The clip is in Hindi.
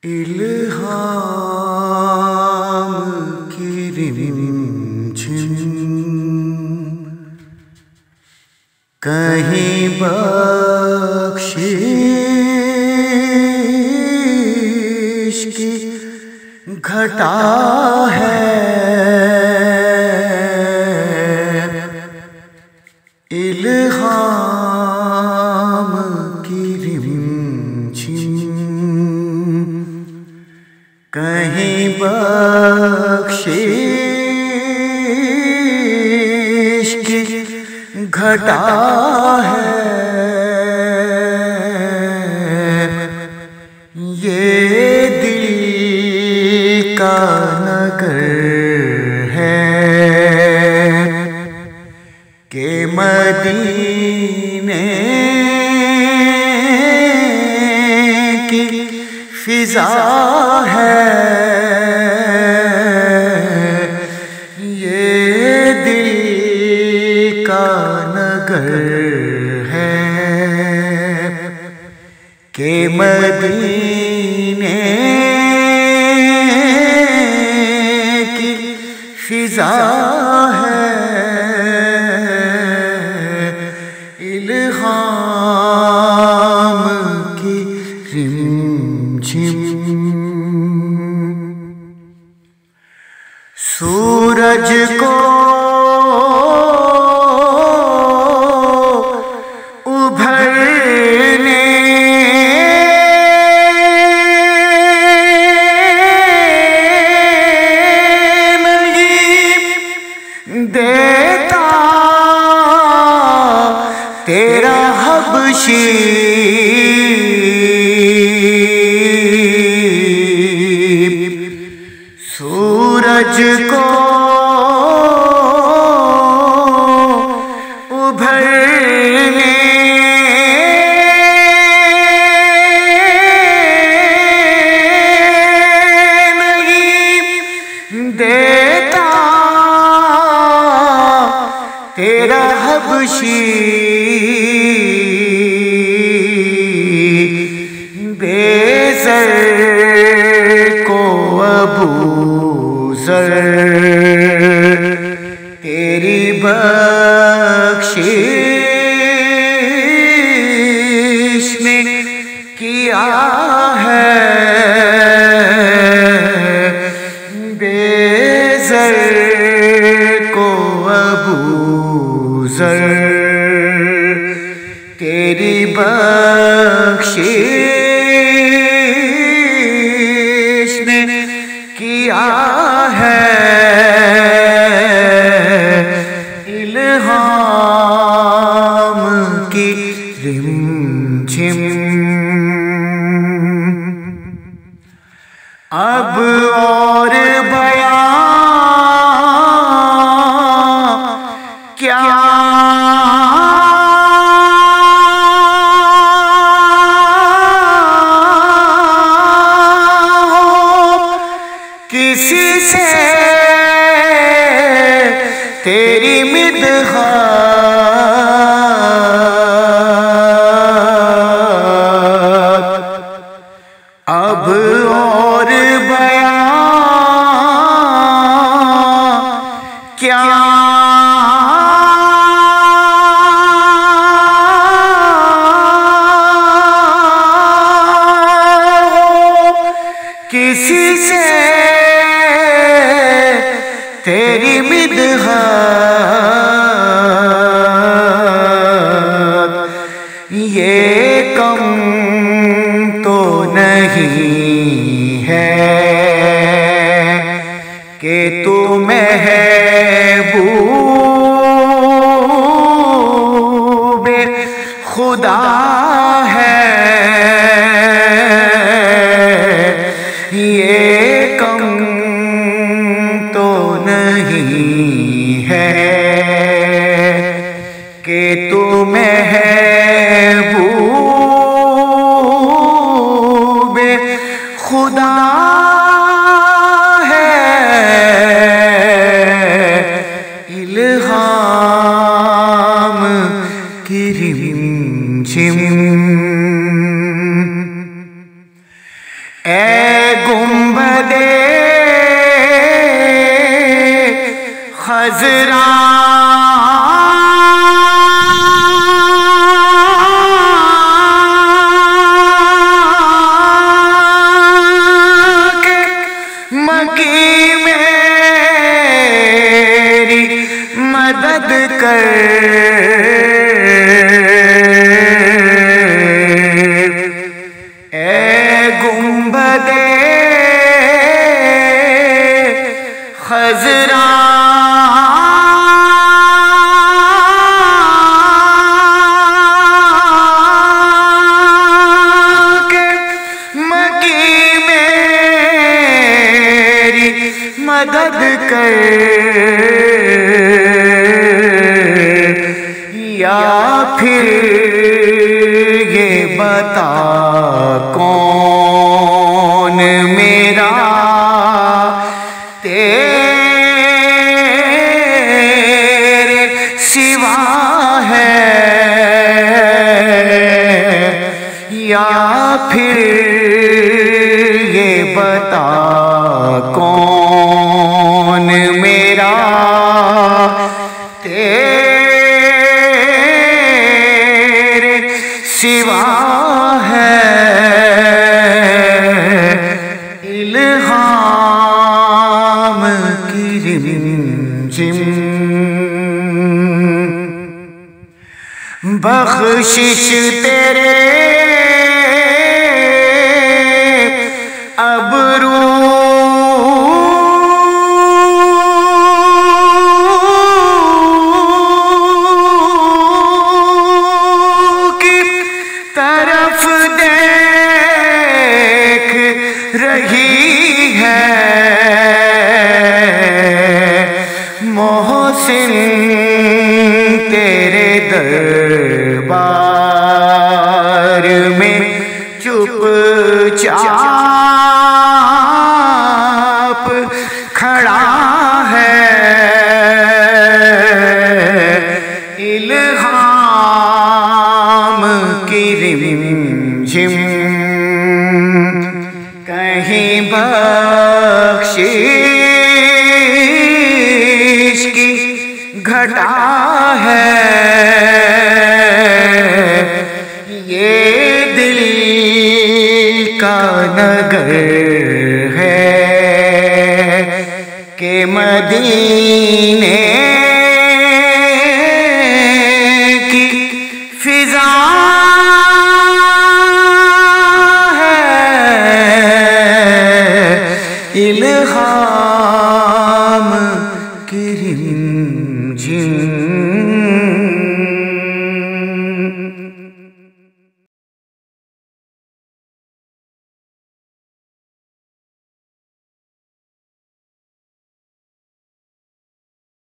इल्हाम की रिमझिम कहीं बख्शिश की घटा है। इल्हाम की रिमझिम कहीं बख्शिश की घटा है। ये दिल का नगर है कि मदीने की फिजा है। ये दिल का नगर है कि मदीने की फिजा है। इल्हाम की रिमझिम सूरज को उभरने नहीं देता तेरा हबशी। सूरज को उभरने नहीं देता तेरा हबशी। बेज़र को अबू ज़र तेरी बख्शिश ने किया है। बेज़र को अबू ज़र तेरी बख्शिश ने किया है। इल्हाम की रिमझिम अब और बयां क्या किसी से तेरी मिदहात अब और बयां क्या किसी से तेरी मिदहात ये कम तो नहीं है कि तू महबूबे खुदा है। ये कम तो नहीं है कि तू महबूबे खुदा है। इल्हाम की रिमझिम खजरा के मकी मेरी मदद कर, गुंबदे खजरा के मकी मेरी मदद कर, या फिर ये बता कौन मेरा तेरे सिवा है, या फिर ये बता कौन मेरा तेरे सिवा है। इल्हाम की रिमझिम बख्शिश तेरे अबरू की तरफ देख रही है, मोहसिन तेरे दरबार में चुपचाप खड़ा है। इल्हाम की रिमझिम कहीं बख्शिश की घटा है, ये दिल का नगर है कि मदीने की फिजा है। इल्हाम की